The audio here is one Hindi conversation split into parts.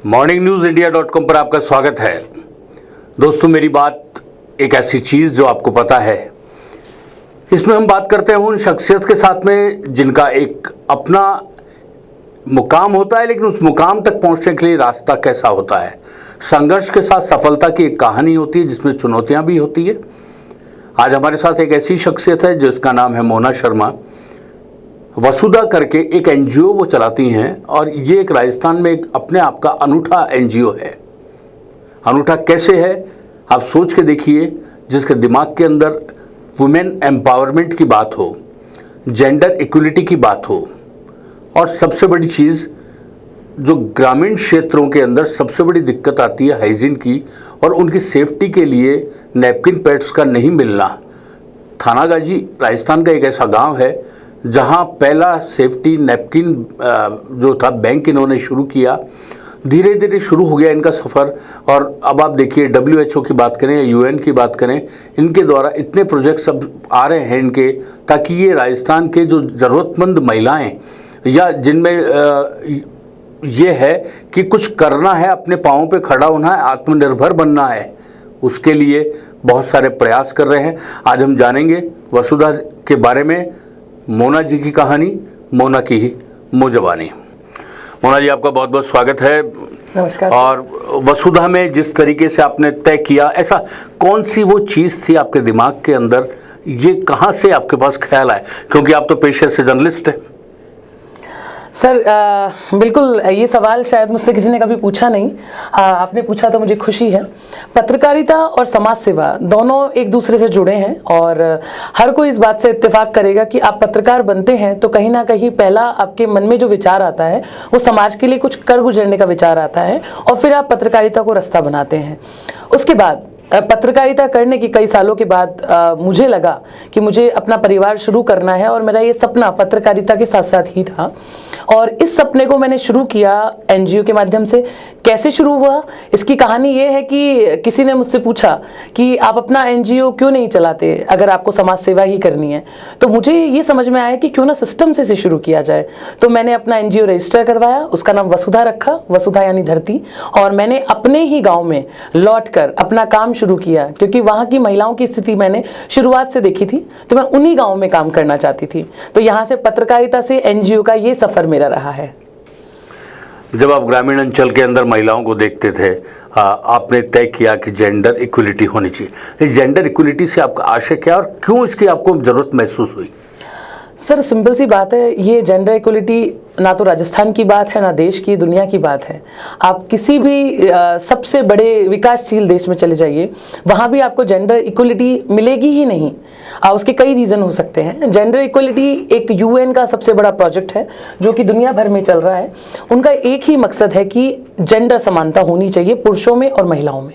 morningnews.india.com पर आपका स्वागत है। दोस्तों, मेरी बात एक ऐसी चीज़ जो आपको पता है, इसमें हम बात करते हैं उन शख्सियत के साथ में जिनका एक अपना मुकाम होता है, लेकिन उस मुकाम तक पहुंचने के लिए रास्ता कैसा होता है। संघर्ष के साथ सफलता की एक कहानी होती है जिसमें चुनौतियां भी होती है। आज हमारे साथ एक ऐसी शख्सियत है जिसका नाम है मोना शर्मा। वसुधा करके एक एनजीओ वो चलाती हैं और ये एक राजस्थान में एक अपने आप का अनूठा एनजीओ है। अनूठा कैसे है आप सोच के देखिए, जिसके दिमाग के अंदर वुमेन एम्पावरमेंट की बात हो, जेंडर इक्वलिटी की बात हो, और सबसे बड़ी चीज़ जो ग्रामीण क्षेत्रों के अंदर सबसे बड़ी दिक्कत आती है हाइजीन की, और उनकी सेफ्टी के लिए नैपकिन पैड्स का नहीं मिलना। थानागाजी राजस्थान का एक ऐसा गांव है जहां पहला सेफ्टी नैपकिन जो था बैंक इन्होंने शुरू किया। धीरे धीरे शुरू हो गया इनका सफ़र, और अब आप देखिए WHO की बात करें या UN की बात करें, इनके द्वारा इतने प्रोजेक्ट्स अब आ रहे हैं इनके, ताकि ये राजस्थान के जो ज़रूरतमंद महिलाएं या जिनमें ये है कि कुछ करना है, अपने पाँव पे खड़ा होना है, आत्मनिर्भर बनना है, उसके लिए बहुत सारे प्रयास कर रहे हैं। आज हम जानेंगे वसुधा के बारे में, मोना जी की कहानी, मोना की ही मुजबानी। मोना जी, आपका बहुत बहुत स्वागत है। नमस्कार। और वसुधा में जिस तरीके से आपने तय किया, ऐसा कौन सी वो चीज़ थी आपके दिमाग के अंदर, ये कहाँ से आपके पास ख्याल आया, क्योंकि आप तो पेशे से जर्नलिस्ट हैं। सर, बिल्कुल ये सवाल शायद मुझसे किसी ने कभी पूछा नहीं। आपने पूछा तो मुझे खुशी है। पत्रकारिता और समाज सेवा दोनों एक दूसरे से जुड़े हैं, और हर कोई इस बात से इत्तेफाक करेगा कि आप पत्रकार बनते हैं तो कहीं ना कहीं पहला आपके मन में जो विचार आता है वो समाज के लिए कुछ कर गुजरने का विचार आता है, और फिर आप पत्रकारिता को रास्ता बनाते हैं। उसके बाद पत्रकारिता करने की कई सालों के बाद मुझे लगा कि मुझे अपना परिवार शुरू करना है, और मेरा ये सपना पत्रकारिता के साथ साथ ही था। और इस सपने को मैंने शुरू किया एनजीओ के माध्यम से। कैसे शुरू हुआ, इसकी कहानी ये है कि किसी ने मुझसे पूछा कि आप अपना एनजीओ क्यों नहीं चलाते अगर आपको समाज सेवा ही करनी है। तो मुझे ये समझ में आया कि क्यों ना सिस्टम से शुरू किया जाए। तो मैंने अपना एनजीओ रजिस्टर करवाया, उसका नाम वसुधा रखा, वसुधा यानी धरती। और मैंने अपने ही गाँव में लौट कर अपना काम शुरू किया, क्योंकि वहाँ की महिलाओं की स्थिति मैंने शुरुआत से देखी थी, तो मैं उन्हीं गाँव में काम करना चाहती थी। तो यहाँ से पत्रकारिता से एनजीओ का ये सफ़र मेरा रहा है। जब आप ग्रामीण अंचल के अंदर महिलाओं को देखते थे, आपने तय किया कि जेंडर इक्वलिटी होनी चाहिए। इस जेंडर इक्वलिटी से आपका आशय क्या और क्यों इसकी आपको ज़रूरत महसूस हुई? सर, सिंपल सी बात है, ये जेंडर इक्वलिटी ना तो राजस्थान की बात है, ना देश की, दुनिया की बात है। आप किसी भी सबसे बड़े विकासशील देश में चले जाइए, वहाँ भी आपको जेंडर इक्वलिटी मिलेगी ही नहीं। उसके कई रीज़न हो सकते हैं। जेंडर इक्वलिटी एक UN का सबसे बड़ा प्रोजेक्ट है जो कि दुनिया भर में चल रहा है। उनका एक ही मकसद है कि जेंडर समानता होनी चाहिए पुरुषों में और महिलाओं में।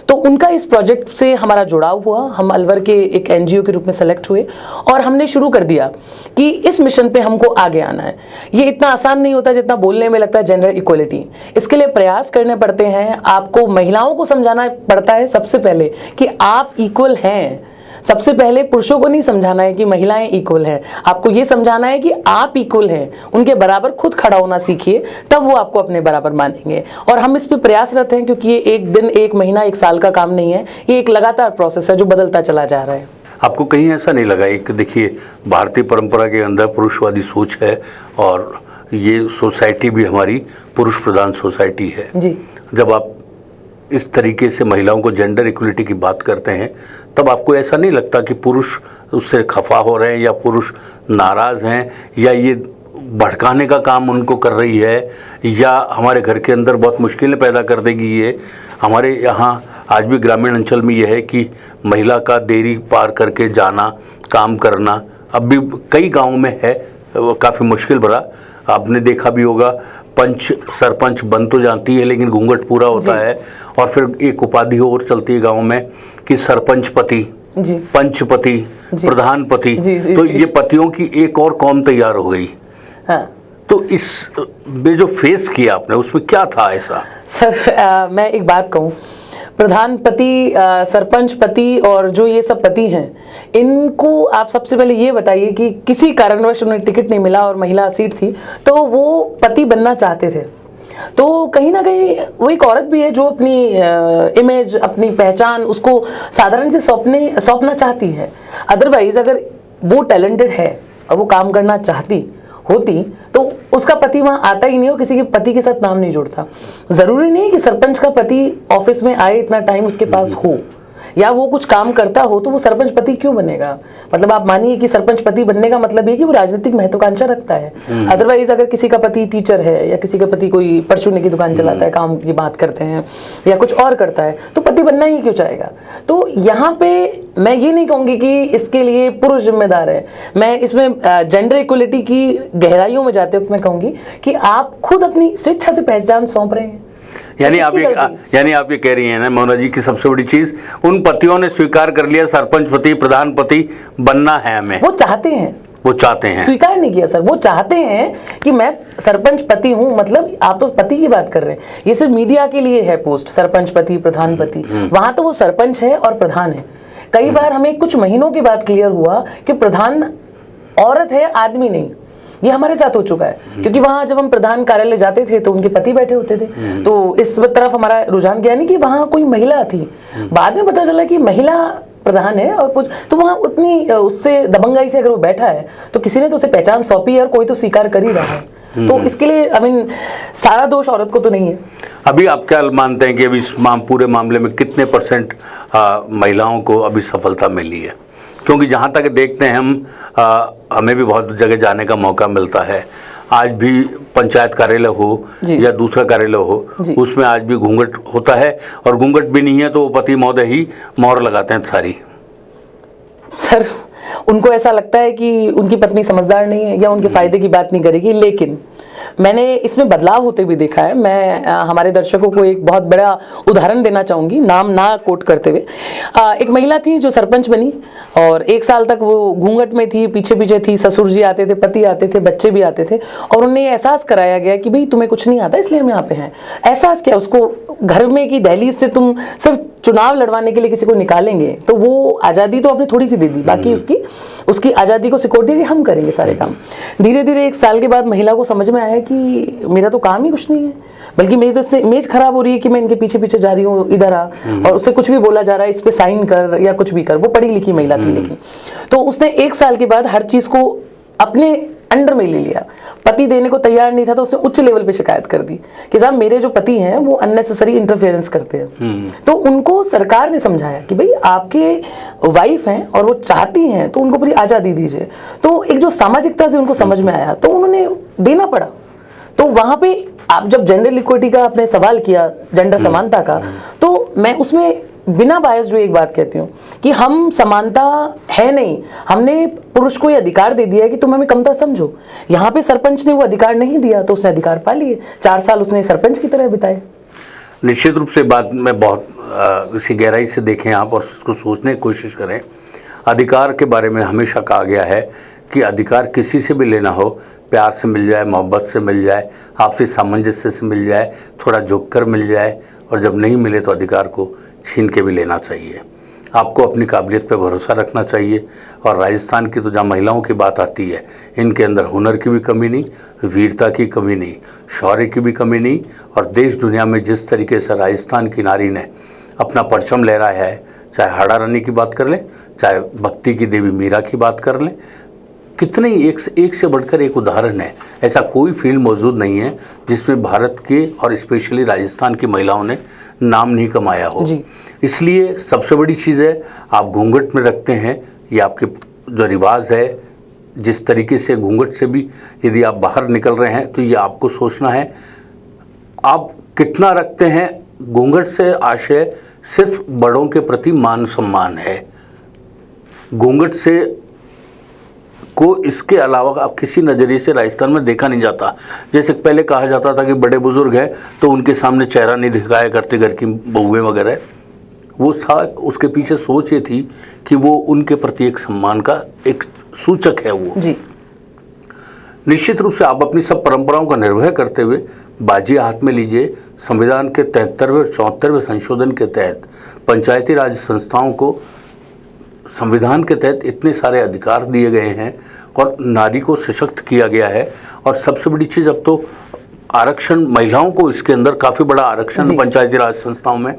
तो उनका इस प्रोजेक्ट से हमारा जुड़ाव हुआ। हम अलवर के एक एनजीओ के रूप में सेलेक्ट हुए और हमने शुरू कर दिया कि इस मिशन पे हमको आगे आना है। ये इतना आसान नहीं होता जितना बोलने में लगता है जेंडर इक्वलिटी। इसके लिए प्रयास करने पड़ते हैं। आपको महिलाओं को समझाना पड़ता है सबसे पहले कि आप इक्वल हैं। सबसे पहले पुरुषों को नहीं समझाना है कि महिलाएं इक्वल हैं, आपको ये समझाना है कि आप इक्वल हैं। उनके बराबर खुद खड़ा होना सीखिए, तब वो आपको अपने बराबर मानेंगे। और हम इस पे प्रयासरत हैं, क्योंकि ये एक दिन, एक महीना, एक साल का काम नहीं है। ये एक लगातार प्रोसेस है जो बदलता चला जा रहा है। आपको कहीं ऐसा नहीं लगा, एक देखिए भारतीय परंपरा के अंदर पुरुषवादी सोच है, और ये सोसाइटी भी हमारी पुरुष प्रधान सोसाइटी है जी। जब आप इस तरीके से महिलाओं को जेंडर इक्वलिटी की बात करते हैं, तब आपको ऐसा नहीं लगता कि पुरुष उससे खफा हो रहे हैं या पुरुष नाराज़ हैं, या ये भड़काने का काम उनको कर रही है, या हमारे घर के अंदर बहुत मुश्किलें पैदा कर देगी ये। हमारे यहाँ आज भी ग्रामीण अंचल में यह है कि महिला का देरी पार करके जाना, काम करना अब भी कई गाँव में है, काफ़ी मुश्किल भरा। आपने देखा भी होगा, पंच सरपंच बन तो जाती है लेकिन घूंघट पूरा होता है। और फिर एक उपाधि और चलती है गांव में कि सरपंच पति, पंचपति, प्रधान पति। तो ये पतियों की एक और कौम तैयार हो गई। हाँ। तो इस में जो फेस किया आपने, उसमें क्या था ऐसा? सर, मैं एक बात कहूँ, प्रधान पति, सरपंच पति और जो ये सब पति हैं, इनको आप सबसे पहले ये बताइए कि किसी कारणवश उन्हें टिकट नहीं मिला और महिला सीट थी, तो वो पति बनना चाहते थे। तो कहीं ना कहीं वो एक औरत भी है जो अपनी इमेज, अपनी पहचान उसको साधारण से सौंपना चाहती है। अदरवाइज अगर वो टैलेंटेड है और वो काम करना चाहती होती तो उसका पति वहां आता ही नहीं और किसी के पति के साथ नाम नहीं जुड़ता। जरूरी नहीं है कि सरपंच का पति ऑफिस में आए, इतना टाइम उसके पास हो या वो कुछ काम करता हो तो वो सरपंच पति क्यों बनेगा। मतलब आप मानिए कि सरपंच पति बनने का मतलब ये कि वो राजनीतिक महत्वाकांक्षा रखता है। अदरवाइज अगर किसी का पति टीचर है या किसी का पति कोई परचूने की दुकान चलाता है, काम की बात करते हैं या कुछ और करता है, तो पति बनना ही क्यों चाहेगा। तो यहाँ पे मैं ये नहीं कहूँगी कि इसके लिए पुरुष जिम्मेदार है। मैं इसमें जेंडर इक्वलिटी की गहराइयों में जाते वक्त मैं कहूँगी कि आप खुद अपनी स्वेच्छा से पहचान सौंप रहे हैं। यानी आप ये कह रही हैं ना मोना जी की सबसे बड़ी चीज उन पतियों ने स्वीकार कर लिया सरपंच पति, प्रधान पति बनना है हमें। वो चाहते हैं, स्वीकार नहीं किया सर, वो चाहते हैं कि मैं सरपंच पति हूं। मतलब आप तो पति की बात कर रहे हैं, ये सिर्फ मीडिया के लिए है पोस्ट सरपंच पति प्रधान पति, वहां तो वो सरपंच है और प्रधान है। कई बार हमें कुछ महीनों के बाद क्लियर हुआ कि प्रधान औरत है, आदमी नहीं। ये हमारे साथ हो चुका है, क्योंकि वहां जब हम प्रधान कार्यालय जाते थे तो उनके पति बैठे होते थे, तो इस तरफ हमारा रुझान गया नहीं कि वहां कोई महिला थी। बाद में पता चला कि महिला प्रधान है और कुछ, तो वहां उतनी उससे दबंगाई से अगर वो बैठा है तो किसी ने तो उसे पहचान सौंपी है और कोई तो स्वीकार कर ही रहा है। तो इसके लिए सारा दोष औरत को तो नहीं है। अभी आप क्या मानते हैं कि अभी इस पूरे मामले में कितने % महिलाओं को अभी सफलता मिली है? क्योंकि जहाँ तक देखते हैं हम, हमें भी बहुत जगह जाने का मौका मिलता है। आज भी पंचायत कार्यालय हो या दूसरा कार्यालय हो, उसमें आज भी घूंघट होता है, और घूंघट भी नहीं है तो वो पति महोदय ही मोहर लगाते हैं सारी। सर उनको ऐसा लगता है कि उनकी पत्नी समझदार नहीं है या उनके फायदे की बात नहीं करेगी, लेकिन मैंने इसमें बदलाव होते भी देखा है। मैं हमारे दर्शकों को एक बहुत बड़ा उदाहरण देना चाहूँगी, नाम ना कोट करते हुए। एक महिला थी जो सरपंच बनी और 1 साल तक वो घूंघट में थी, पीछे पीछे थी। ससुर जी आते थे, पति आते थे, बच्चे भी आते थे, और उन्हें एहसास कराया गया कि भाई तुम्हें कुछ नहीं आता इसलिए हम यहाँ पे हैं। एहसास किया उसको घर में की दहलीज से तुम सिर्फ चुनाव लड़वाने के लिए किसी को निकालेंगे, तो वो आज़ादी तो आपने थोड़ी सी दे दी, बाकी उसकी आज़ादी को सिकोड़ दिया कि हम करेंगे सारे काम। धीरे धीरे 1 साल के बाद महिला को समझ में आया कि मेरा तो काम ही कुछ नहीं है, बल्कि मेरी तो इससे इमेज खराब हो रही है कि मैं इनके पीछे पीछे जा रही हूँ, इधर आ, और उससे कुछ भी बोला जा रहा है, इस पे साइन कर या कुछ भी कर। वो पढ़ी लिखी महिला थी, लेकिन तो उसने 1 साल के बाद हर चीज को अपने अंडर में ले लिया। पति देने को तैयार नहीं था तो उसने उच्च लेवल पे शिकायत कर दी कि साहब मेरे जो पति हैं वो अननेसेसरी इंटरफेरेंस करते हैं। तो उनको सरकार ने समझाया कि भाई आपके वाइफ हैं और वो चाहती हैं तो उनको पूरी आज़ादी दीजिए। तो एक जो सामाजिकता से उनको समझ में आया तो उन्होंने देना पड़ा। तो वहां पे आप जब जेंडर इक्विटी का आपने सवाल किया, जेंडर समानता का, तो मैं उसमें बिना बायस जो एक बात कहती हूँ कि हम समानता है नहीं, हमने पुरुष को ये अधिकार दे दिया है कि तुम हमें कमतर समझो। यहाँ पे सरपंच ने वो अधिकार नहीं दिया तो उसने अधिकार पा लिए। 4 साल उसने सरपंच की तरह बिताए। निश्चित रूप से बात में बहुत इसी गहराई से देखें आप और उसको सोचने की कोशिश करें। अधिकार के बारे में हमेशा कहा गया है कि अधिकार किसी से भी लेना हो, प्यार से मिल जाए, मोहब्बत से मिल जाए, आपसी सामंजस्य से मिल जाए, थोड़ा झुक कर मिल जाए, और जब नहीं मिले तो अधिकार को छीन के भी लेना चाहिए। आपको अपनी काबिलियत पे भरोसा रखना चाहिए। और राजस्थान की तो जहाँ महिलाओं की बात आती है, इनके अंदर हुनर की भी कमी नहीं, वीरता की कमी नहीं, शौर्य की भी कमी नहीं। और देश दुनिया में जिस तरीके से राजस्थान की नारी ने अपना परचम लहराया है, चाहे हाड़ा रानी की बात कर लें, चाहे भक्ति की देवी मीरा की बात कर लें, कितने एक से बढ़कर एक उदाहरण है। ऐसा कोई फील्ड मौजूद नहीं है जिसमें भारत के और स्पेशली राजस्थान की महिलाओं ने नाम नहीं कमाया हो। इसलिए सबसे बड़ी चीज़ है, आप घूंघट में रखते हैं, ये आपके जो रिवाज है, जिस तरीके से घूंघट से भी यदि आप बाहर निकल रहे हैं तो ये आपको सोचना है आप कितना रखते हैं। घूंघट से आशय सिर्फ बड़ों के प्रति मान सम्मान है। घूंघट से को इसके अलावा आप किसी नज़रिए से राजस्थान में देखा नहीं जाता। जैसे पहले कहा जाता था कि बड़े बुजुर्ग हैं तो उनके सामने चेहरा नहीं दिखाया करते घर की बहुएं वगैरह, वो था, उसके पीछे सोच ये थी कि वो उनके प्रति एक सम्मान का एक सूचक है वो जी। निश्चित रूप से आप अपनी सब परंपराओं का निर्वह करते हुए बाजी हाथ में लीजिए। संविधान के 73वें और 74वें संशोधन के तहत पंचायती राज संस्थाओं को संविधान के तहत इतने सारे अधिकार दिए गए हैं और नारी को सशक्त किया गया है। और सबसे बड़ी चीज़, अब तो आरक्षण महिलाओं को इसके अंदर काफ़ी बड़ा आरक्षण पंचायती राज संस्थाओं में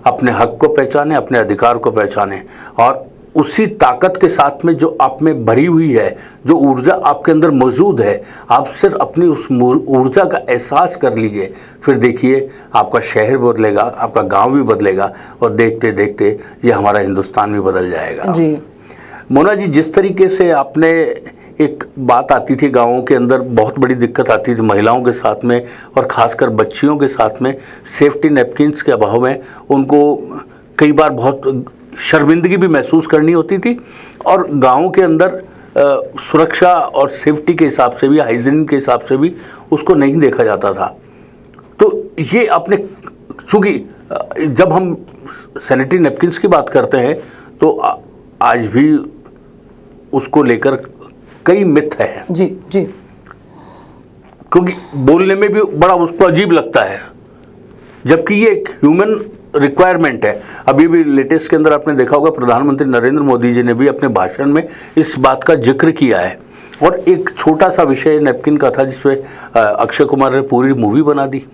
अपने हक को पहचाने, अपने अधिकार को पहचाने और उसी ताकत के साथ में जो आप में भरी हुई है, जो ऊर्जा आपके अंदर मौजूद है, आप सिर्फ अपनी उस ऊर्जा का एहसास कर लीजिए, फिर देखिए आपका शहर बदलेगा, आपका गांव भी बदलेगा और देखते देखते ये हमारा हिंदुस्तान भी बदल जाएगा। जी मोना जी, जिस तरीके से आपने एक बात आती थी गाँवों के अंदर, बहुत बड़ी दिक्कत आती थी महिलाओं के साथ में और ख़ासकर बच्चियों के साथ में, सेफ्टी नैपकिन्स के अभाव में उनको कई बार बहुत शर्मिंदगी भी महसूस करनी होती थी और गाँव के अंदर सुरक्षा और सेफ्टी के हिसाब से भी, हाइजीन के हिसाब से भी उसको नहीं देखा जाता था। तो ये आपने, चूँकि जब हम सैनिटरी नैपकिन्स की बात करते हैं तो आज भी उसको लेकर कई मिथ है जी जी, क्योंकि बोलने में भी बड़ा उसको अजीब लगता है, जबकि ये एक ह्यूमन रिक्वायरमेंट है। अभी भी लेटेस्ट के अंदर आपने देखा होगा प्रधानमंत्री नरेंद्र मोदी जी ने भी अपने भाषण में इस बात का जिक्र किया है और एक छोटा सा विषय नैपकिन का था जिसमें अक्षय कुमार ने पूरी मूवी बना दी।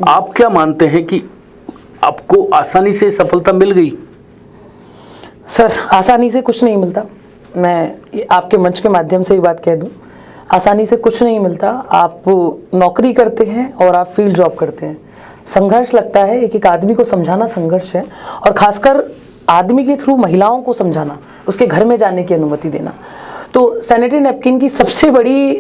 आप क्या मानते हैं कि आपको आसानी से सफलता मिल गई? सर, आसानी से कुछ नहीं मिलता। मैं आपके मंच के माध्यम से ये बात कह दूं, आसानी से कुछ नहीं मिलता। आप नौकरी करते हैं और आप फील्ड जॉब करते हैं, संघर्ष लगता है। एक एक आदमी को समझाना संघर्ष है और खासकर आदमी के थ्रू महिलाओं को समझाना, उसके घर में जाने की अनुमति देना। तो सैनिटरी नैपकिन की सबसे बड़ी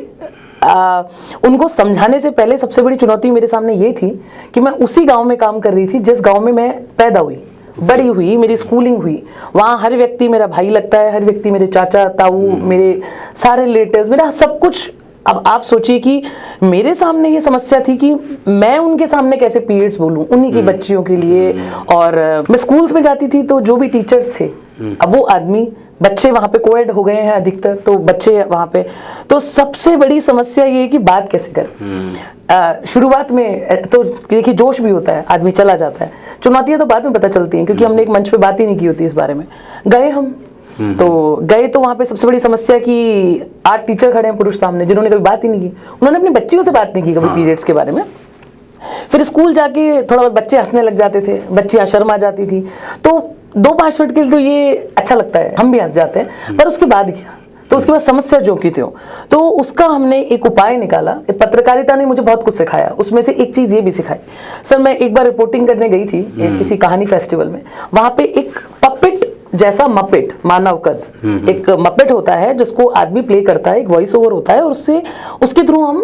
उनको समझाने से पहले सबसे बड़ी चुनौती मेरे सामने ये थी कि मैं उसी गांव में काम कर रही थी जिस गांव में मैं पैदा हुई, बड़ी हुई, मेरी स्कूलिंग हुई। वहाँ हर व्यक्ति मेरा भाई लगता है, हर व्यक्ति मेरे चाचा ताऊ, मेरे सारे रिलेटिव्स, मेरा सब कुछ। अब आप सोचिए कि मेरे सामने ये समस्या थी कि मैं उनके सामने कैसे पीरियड्स बोलूं उन्हीं की बच्चियों के लिए। और मैं स्कूल्स में जाती थी तो जो भी टीचर्स थे, अब वो आदमी, बच्चे वहाँ पे कोएड हो गए हैं अधिकतर, तो बच्चे वहाँ पे, तो सबसे बड़ी समस्या ये है कि बात कैसे करें। शुरुआत में तो देखिए जोश भी होता है, आदमी चला जाता है, चुनौतियां तो बाद में पता चलती हैं क्योंकि हमने एक मंच पे बात ही नहीं की होती इस बारे में। गए हम तो वहाँ पे सबसे बड़ी समस्या कि 8 टीचर खड़े हैं पुरुष सामने जिन्होंने कभी बात ही नहीं की, उन्होंने अपनी बच्चियों से बात नहीं की कभी पीरियड्स के बारे में। फिर स्कूल जाके थोड़ा बहुत बच्चे हंसने लग जाते थे, बच्चियां शर्मा जाती थी, तो 2-5 मिनट के लिए तो ये अच्छा लगता है, हम भी हंस जाते हैं, पर उसके बाद क्या, तो उसके बाद समस्या जो की थी, तो उसका हमने एक उपाय निकाला। पत्रकारिता ने मुझे बहुत कुछ सिखाया, उसमें से एक चीज़ ये भी सिखाई। सर, मैं एक बार रिपोर्टिंग करने गई थी किसी कहानी फेस्टिवल में, वहाँ पे एक पपेट जैसा मपेट, मानव कद, एक मपेट होता है जिसको आदमी प्ले करता है, एक वॉइस ओवर होता है और उससे उसके थ्रू हम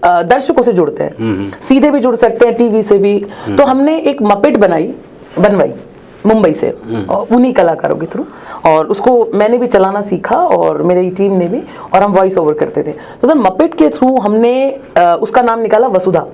दर्शकों से जुड़ते हैं, सीधे भी जुड़ सकते हैं, टीवी से भी। तो हमने एक मपेट बनवाई मुंबई से उन्हीं कलाकारों के थ्रू, और उसको मैंने भी चलाना सीखा और मेरी टीम ने भी, और हम वॉइस ओवर करते थे। तो सर, मपेट के थ्रू हमने उसका नाम निकाला वसुधा,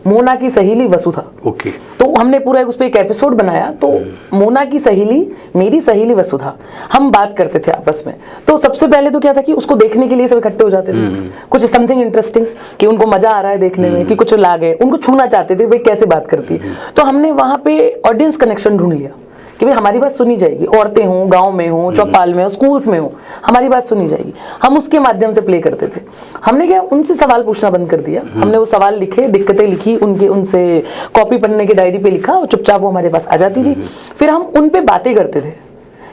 मोना की सहेली वसुधा। ओके। तो हमने पूरा उस पर एक एपिसोड बनाया। तो मोना की सहेली, मेरी सहेली वसुधा, हम बात करते थे आपस में। तो सबसे पहले तो क्या था कि उसको देखने के लिए सब इकट्ठे हो जाते थे, कुछ समथिंग इंटरेस्टिंग कि उनको मजा आ रहा है देखने में, कि कुछ ला गए, उनको छूना चाहते थे भाई कैसे बात करती है। तो हमने वहाँ पे ऑडियंस कनेक्शन ढूंढ लिया कि भाई हमारी बात सुनी जाएगी, औरतें हों, गांव में हों, चौपाल में हो, स्कूल्स में हो, हमारी बात सुनी जाएगी। हम उसके माध्यम से प्ले करते थे। हमने क्या, उनसे सवाल पूछना बंद कर दिया। हमने वो सवाल लिखे, दिक्कतें लिखी, उनसे कॉपी पन्ने की डायरी पे लिखा और चुपचाप वो हमारे पास आ जाती थी। फिर हम उन पे बातें करते थे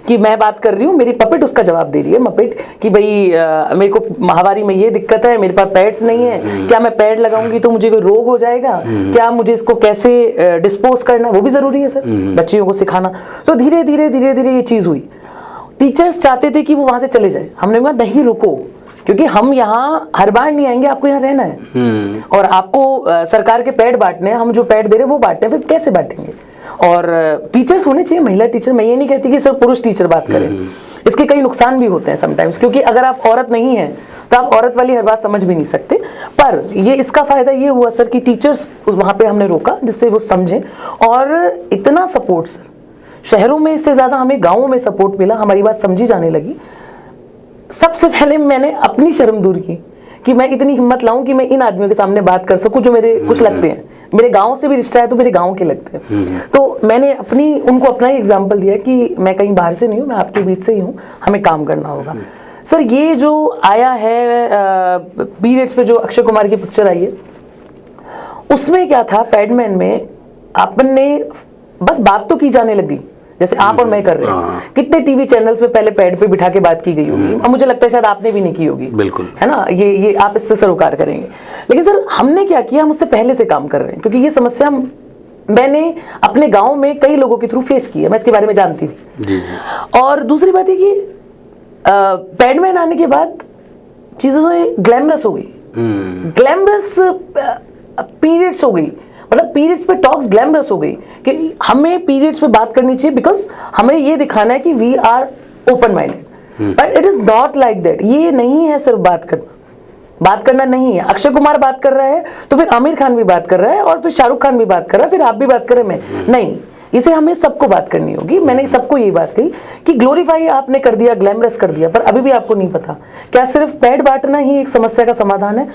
कि मैं बात कर रही हूँ, मेरी पपेट उसका जवाब दे रही है, मपेट, कि भाई मेरे को माहवारी में ये दिक्कत है, मेरे पास पैड्स नहीं है, क्या मैं पैड लगाऊंगी तो मुझे कोई रोग हो जाएगा, क्या मुझे इसको कैसे डिस्पोज करना, वो भी जरूरी है सर, बच्चियों को सिखाना। तो धीरे धीरे ये चीज़ हुई। टीचर्स चाहते थे कि वो वहाँ से चले जाए, हमने कहा नहीं रुको, क्योंकि हम यहाँ हर बार नहीं आएंगे, आपको यहाँ रहना है और आपको सरकार के पैड बांटने हैं, हम जो पैड दे रहे हैं वो बांटने हैं, फिर कैसे बांटेंगे। और टीचर्स होने चाहिए, महिला टीचर। मैं ये नहीं कहती कि सिर्फ पुरुष टीचर बात करें, इसके कई नुकसान भी होते हैं समटाइम्स, क्योंकि अगर आप औरत नहीं हैं तो आप औरत वाली हर बात समझ भी नहीं सकते। पर ये इसका फायदा ये हुआ सर कि टीचर्स वहाँ पे हमने रोका जिससे वो समझें, और इतना सपोर्ट सर शहरों में इससे ज़्यादा हमें गाँवों में सपोर्ट मिला, हमारी बात समझी जाने लगी। सबसे पहले मैंने अपनी शर्म दूर की कि मैं इतनी हिम्मत लाऊं कि मैं इन आदमियों के सामने बात कर सकूं जो मेरे कुछ लगते हैं, मेरे गांव से भी रिश्ता है तो मेरे गांव के लगते हैं। तो मैंने उनको अपना ही एग्जांपल दिया कि मैं कहीं बाहर से नहीं हूं, मैं आपके बीच से ही हूं, हमें काम करना होगा। सर, ये जो आया है पीरियड्स पे जो अक्षय कुमार की पिक्चर आई है, उसमें क्या था, पैडमैन में आपने बस बात तो की जाने लगी, जैसे आप और मैं कर रहे हैं। कितने टीवी चैनल्स में पहले पैड पे बिठा के बात की गई होगी, अब मुझे लगता है शायद आपने भी नहीं की होगी, बिल्कुल, है ना। ये आप इससे सरोकार करेंगे। लेकिन सर हमने क्या किया, हम उससे पहले से काम कर रहे हैं, क्योंकि ये समस्या मैंने अपने गांव में कई लोगों के थ्रू फेस की है, मैं इसके बारे में जानती थी। जी। और दूसरी बात है कि पैडमैन आने के बाद चीज़ों से ग्लैमरस हो गई, ग्लैमरस पीरियड्स हो गई, मतलब पीरियड्स पे टॉक्स ग्लैमरस हो गई कि हमें पीरियड्स पे बात करनी चाहिए, बिकॉज हमें ये दिखाना है कि we are open minded. But it is not like that. ये नहीं है सिर्फ बात करना नहीं है। अक्षय कुमार बात कर रहा है तो फिर आमिर खान भी बात कर रहा है, और फिर शाहरुख खान भी बात कर रहा है, फिर आप भी बात कर रहे हैं, मैं नहीं। इसे हमें सबको बात करनी होगी। मैंने सबको ये बात कही कि ग्लोरीफाई आपने कर दिया, ग्लैमरस कर दिया, पर अभी भी आपको नहीं पता क्या सिर्फ पैड बांटना ही एक समस्या का समाधान है।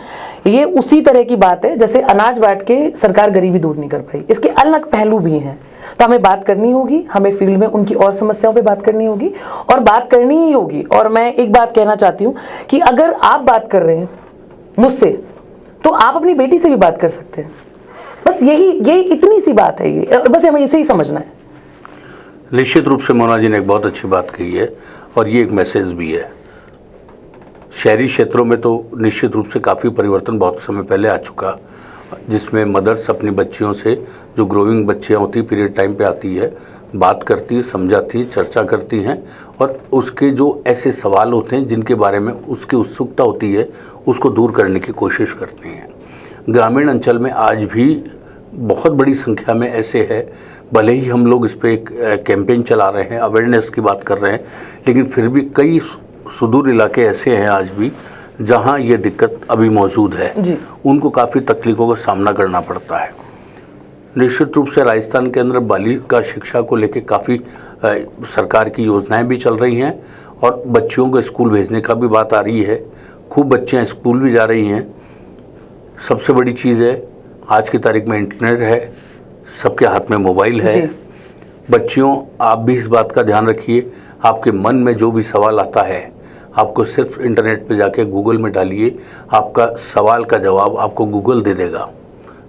ये उसी तरह की बात है जैसे अनाज बांट के सरकार गरीबी दूर नहीं कर पाई। इसके अलग पहलू भी हैं, तो हमें बात करनी होगी, हमें फील्ड में उनकी और समस्याओं पे बात करनी होगी, और बात करनी ही होगी। और मैं एक बात कहना चाहती हूँ कि अगर आप बात कर रहे हैं मुझसे, तो आप अपनी बेटी से भी बात कर सकते हैं। बस यही इतनी सी बात है, ये बस हमें इसे ही समझना है। निश्चित रूप से मोना जी ने एक बहुत अच्छी बात कही है, और ये एक मैसेज भी है। शहरी क्षेत्रों में तो निश्चित रूप से काफ़ी परिवर्तन बहुत समय पहले आ चुका, जिसमें मदर्स अपनी बच्चियों से, जो ग्रोइंग बच्चियाँ होती पीरियड टाइम पे आती है, बात करती है, समझाती है, चर्चा करती हैं, और उसके जो ऐसे सवाल होते हैं जिनके बारे में उसकी उत्सुकता होती है, उसको दूर करने की कोशिश करती हैं। ग्रामीण अंचल में आज भी बहुत बड़ी संख्या में ऐसे है, भले ही हम लोग इस पर एक कैंपेन चला रहे हैं, अवेयरनेस की बात कर रहे हैं, लेकिन फिर भी कई सुदूर इलाके ऐसे हैं आज भी जहां ये दिक्कत अभी मौजूद है। उनको काफ़ी तकलीफ़ों का सामना करना पड़ता है। निश्चित रूप से राजस्थान के अंदर बालिका शिक्षा को लेकर काफ़ी सरकार की योजनाएं भी चल रही हैं, और बच्चियों को स्कूल भेजने का भी बात आ रही है। खूब बच्चियाँ स्कूल भी जा रही हैं। सबसे बड़ी चीज़ है आज की तारीख में इंटरनेट है, सबके हाथ में मोबाइल है। बच्चियों, आप भी इस बात का ध्यान रखिए, आपके मन में जो भी सवाल आता है, आपको सिर्फ इंटरनेट पे जाके गूगल में डालिए, आपका सवाल का जवाब आपको गूगल दे देगा।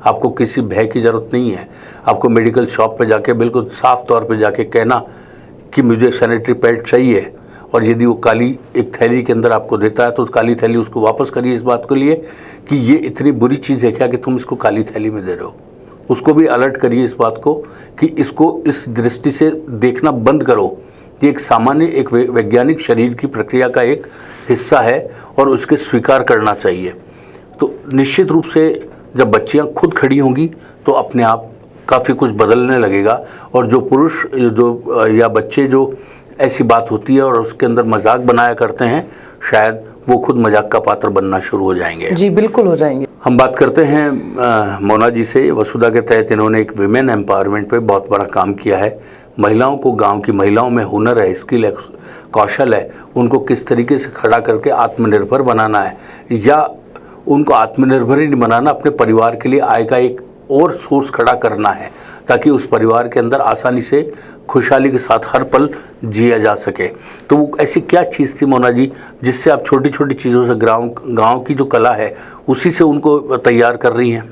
आपको किसी भय की ज़रूरत नहीं है। आपको मेडिकल शॉप पे जाके बिल्कुल साफ तौर पे जाके कहना कि मुझे सैनिटरी पैड चाहिए, और यदि वो काली एक थैली के अंदर आपको देता है तो उस काली थैली उसको वापस करिए इस बात के लिए कि ये इतनी बुरी चीज़ है क्या कि तुम इसको काली थैली में दे रहे हो। उसको भी अलर्ट करिए इस बात को कि इसको इस दृष्टि से देखना बंद करो। ये एक सामान्य, एक वैज्ञानिक शरीर की प्रक्रिया का एक हिस्सा है, और उसके स्वीकार करना चाहिए। तो निश्चित रूप से जब बच्चियाँ खुद खड़ी होंगी तो अपने आप काफ़ी कुछ बदलने लगेगा, और जो पुरुष जो या बच्चे जो ऐसी बात होती है और उसके अंदर मजाक बनाया करते हैं, शायद वो खुद मजाक का पात्र बनना शुरू हो जाएंगे। जी बिल्कुल हो जाएंगे। हम बात करते हैं मोना जी से। वसुधा के तहत इन्होंने एक विमेन एम्पावरमेंट पे बहुत बड़ा काम किया है। महिलाओं को, गांव की महिलाओं में हुनर है, स्किल है, कौशल है, उनको किस तरीके से खड़ा करके आत्मनिर्भर बनाना है, या उनको आत्मनिर्भर ही नहीं बनाना, अपने परिवार के लिए आय का एक और सोर्स खड़ा करना है, ताकि उस परिवार के अंदर आसानी से खुशहाली के साथ हर पल जिया जा सके। तो वो ऐसी क्या चीज़ थी मोना जी जिससे आप छोटी छोटी चीज़ों से गांव की जो कला है उसी से उनको तैयार कर रही हैं?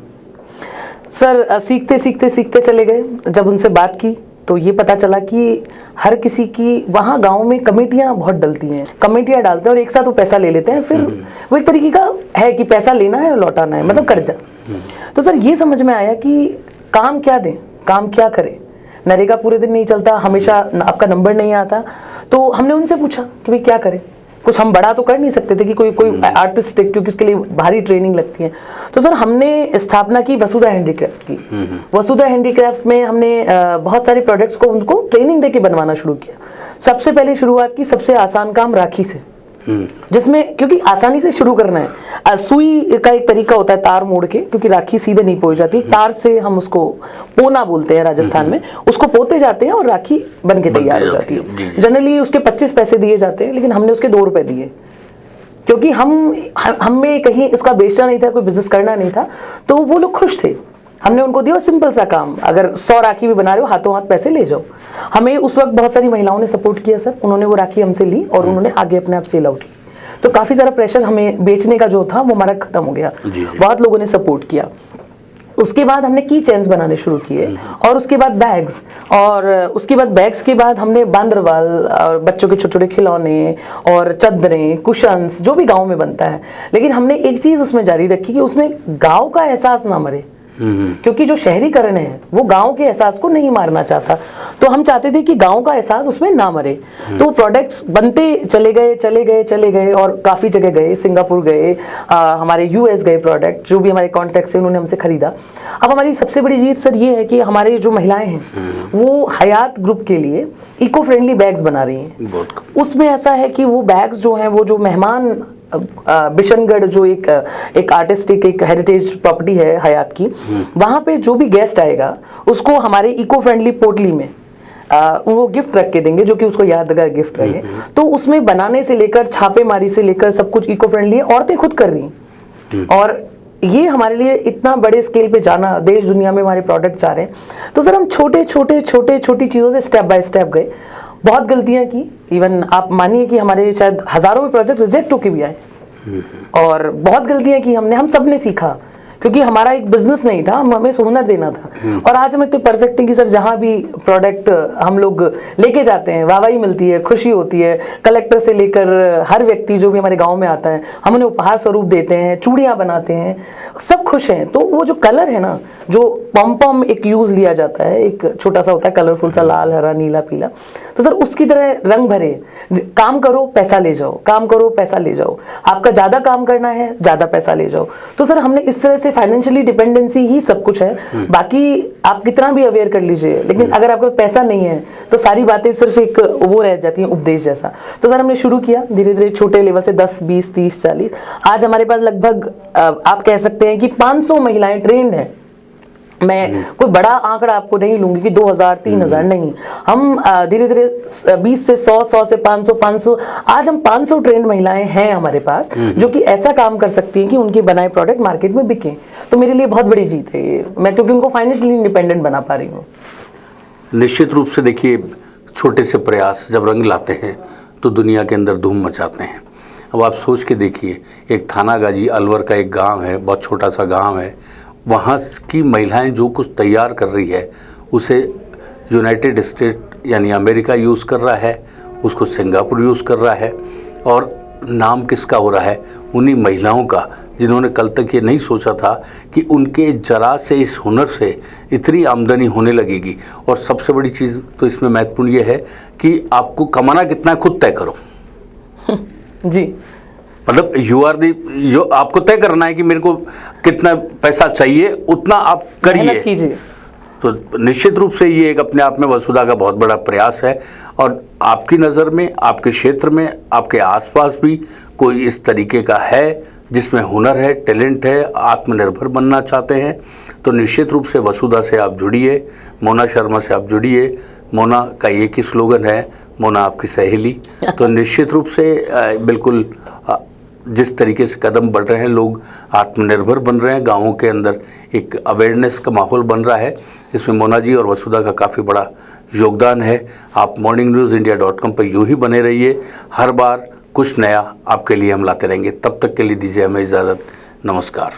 सर सीखते चले गए। जब उनसे बात की तो ये पता चला कि हर किसी की वहाँ गांव में कमेटियाँ बहुत डलती हैं, कमेटियाँ डालते हैं और एक साथ वो पैसा ले लेते हैं। फिर वो एक तरीके का है कि पैसा लेना है और लौटाना है, मतलब कर्जा। तो सर ये समझ में आया कि काम क्या दें, काम क्या करें। नरेगा पूरे दिन नहीं चलता, हमेशा आपका नंबर नहीं आता। तो हमने उनसे पूछा कि भाई क्या करें। कुछ हम बड़ा तो कर नहीं सकते थे कि कोई आर्टिस्ट, क्योंकि उसके लिए भारी ट्रेनिंग लगती है। तो सर हमने स्थापना की वसुधा हैंडीक्राफ्ट की। वसुधा हैंडीक्राफ्ट में हमने बहुत सारे प्रोडक्ट्स को उनको ट्रेनिंग देके बनवाना शुरू किया। सबसे पहले शुरुआत की सबसे आसान काम राखी से, जिसमें क्योंकि आसानी से शुरू करना है। सुई का एक तरीका होता है तार मोड़ के, क्योंकि राखी सीधे नहीं पहुंच जाती, तार से हम उसको पोना बोलते हैं राजस्थान में, उसको पोते जाते हैं और राखी बन के तैयार हो जाती है। जनरली उसके 25 पैसे दिए जाते हैं, लेकिन हमने उसके 2 रुपए दिए, क्योंकि हमें कहीं उसका बेचना नहीं था, कोई बिजनेस करना नहीं था। तो वो लोग खुश थे। हमने उनको दिया सिंपल सा काम, अगर 100 राखी भी बना रहे हो हाथों हाथ पैसे ले जाओ। हमें उस वक्त बहुत सारी महिलाओं ने सपोर्ट किया सर। उन्होंने वो राखी हमसे ली और उन्होंने आगे अपने आप सेल आउट की। तो काफ़ी सारा प्रेशर हमें बेचने का जो था वो हमारा खत्म हो गया। बहुत लोगों ने सपोर्ट किया। उसके बाद हमने की चेन्स बनाने शुरू किए, और उसके बाद बैग्स, और उसके बाद बैग्स के बाद हमने बांदरवाल और बच्चों के छोटे छोटे खिलौने और चादरें, कुशन्स, जो भी गांव में बनता है। लेकिन हमने एक चीज़ उसमें जारी रखी कि उसमें गांव का एहसास ना मरे, क्योंकि जो शहरीकरण है वो गांव के एहसास को नहीं मारना चाहता। तो हम चाहते थे कि गांव का एहसास उसमें ना मरे। तो प्रोडक्ट्स बनते चले गए और काफ़ी जगह गए, सिंगापुर गए, हमारे यूएस गए प्रोडक्ट, जो भी हमारे कॉन्टैक्ट से उन्होंने हमसे खरीदा। अब हमारी सबसे बड़ी जीत सर ये है कि हमारे जो महिलाएं हैं वो हयात ग्रुप के लिए इको फ्रेंडली बैग्स बना रही हैं। उसमें ऐसा है कि वो बैग्स जो हैं, वो जो मेहमान बिशनगढ़ जो एक आर्टिस्टिक एक हेरिटेज प्रॉपर्टी है हयात की, वहाँ पे जो भी गेस्ट आएगा उसको हमारे इको फ्रेंडली पोटली में वो गिफ्ट रख के देंगे, जो कि उसको यादगार गिफ्ट रहे। तो उसमें बनाने से लेकर छापेमारी से लेकर सब कुछ इको फ्रेंडली है, औरतें खुद कर रही। और ये हमारे लिए इतना बड़े स्केल पे जाना, देश दुनिया में हमारे प्रोडक्ट जा रहे हैं। तो सर हम छोटी चीज़ों से स्टेप बाय स्टेप गए, बहुत गलतियां की। इवन आप मानिए कि हमारे शायद हजारों में प्रोजेक्ट रिजेक्ट होके भी आए, और बहुत गलतियां की हमने, हम सब ने सीखा, क्योंकि हमारा एक बिजनेस नहीं था, हमें हुनर देना था। और आज हम इतने परफेक्ट हैं कि सर जहाँ भी प्रोडक्ट हम लोग लेके जाते हैं वाहवाही मिलती है, खुशी होती है। कलेक्टर से लेकर हर व्यक्ति जो भी हमारे गांव में आता है, हम उन्हें उपहार स्वरूप देते हैं, चूड़ियाँ बनाते हैं, सब खुश हैं। तो वो जो कलर है ना, जो पॉम एक यूज लिया जाता है, एक छोटा सा होता है कलरफुल सा, लाल, हरा, नीला, पीला, तो सर उसकी तरह रंग भरे, काम करो पैसा ले जाओ, काम करो पैसा ले जाओ, आपका ज्यादा काम करना है ज्यादा पैसा ले जाओ। तो सर हमने इस तरह से फाइनेंशियली डिपेंडेंसी ही सब कुछ है। बाकी आप कितना भी अवेयर कर लीजिए, लेकिन अगर आपको पैसा नहीं है तो सारी बातें सिर्फ एक वो रह जाती हैं, उपदेश जैसा। तो सर हमने शुरू किया धीरे धीरे छोटे लेवल से, 10, 20, 30, 40। आज हमारे पास लगभग आप कह सकते हैं कि 500 महिलाएं ट्रेंड हैं। मैं कोई बड़ा आंकड़ा आपको नहीं लूंगी कि 2000, 3000 नहीं, हम धीरे धीरे 20 से 100, 100 से 500, 500, आज हम 500 ट्रेंड महिलाएं हैं हमारे पास, जो कि ऐसा काम कर सकती हैं कि उनके बनाए प्रोडक्ट मार्केट में बिकें। तो मेरे लिए बहुत बड़ी जीत है ये, मैं क्योंकि उनको फाइनेंशियली इंडिपेंडेंट बना पा रही हूँ। निश्चित रूप से देखिए, छोटे से प्रयास जब रंग लाते हैं तो दुनिया के अंदर धूम मचाते हैं। अब आप सोच के देखिए, एक थानागाजी अलवर का एक गाँव है, बहुत छोटा सा गाँव है, वहाँ की महिलाएं जो कुछ तैयार कर रही है उसे यूनाइटेड स्टेट यानी अमेरिका यूज़ कर रहा है, उसको सिंगापुर यूज़ कर रहा है। और नाम किसका हो रहा है? उन्हीं महिलाओं का, जिन्होंने कल तक ये नहीं सोचा था कि उनके जरा से इस हुनर से इतनी आमदनी होने लगेगी। और सबसे बड़ी चीज़ तो इसमें महत्वपूर्ण ये है कि आपको कमाना कितना खुद तय करो। जी, मतलब जो आपको तय करना है कि मेरे को कितना पैसा चाहिए, उतना आप करिए। तो निश्चित रूप से ये एक अपने आप में वसुधा का बहुत बड़ा प्रयास है। और आपकी नज़र में, आपके क्षेत्र में, आपके आसपास भी कोई इस तरीके का है जिसमें हुनर है, टैलेंट है, आत्मनिर्भर बनना चाहते हैं, तो निश्चित रूप से वसुधा से आप जुड़िए, मोना शर्मा से आप जुड़िए। मोना का एक ही स्लोगन है, मोना आपकी सहेली। तो निश्चित रूप से बिल्कुल जिस तरीके से कदम बढ़ रहे हैं, लोग आत्मनिर्भर बन रहे हैं, गाँवों के अंदर एक अवेयरनेस का माहौल बन रहा है, इसमें मोना जी और वसुधा का काफ़ी बड़ा योगदान है। आप morningnewsindia.com पर यूँ ही बने रहिए, हर बार कुछ नया आपके लिए हम लाते रहेंगे। तब तक के लिए दीजिए हमें इजाज़त। नमस्कार।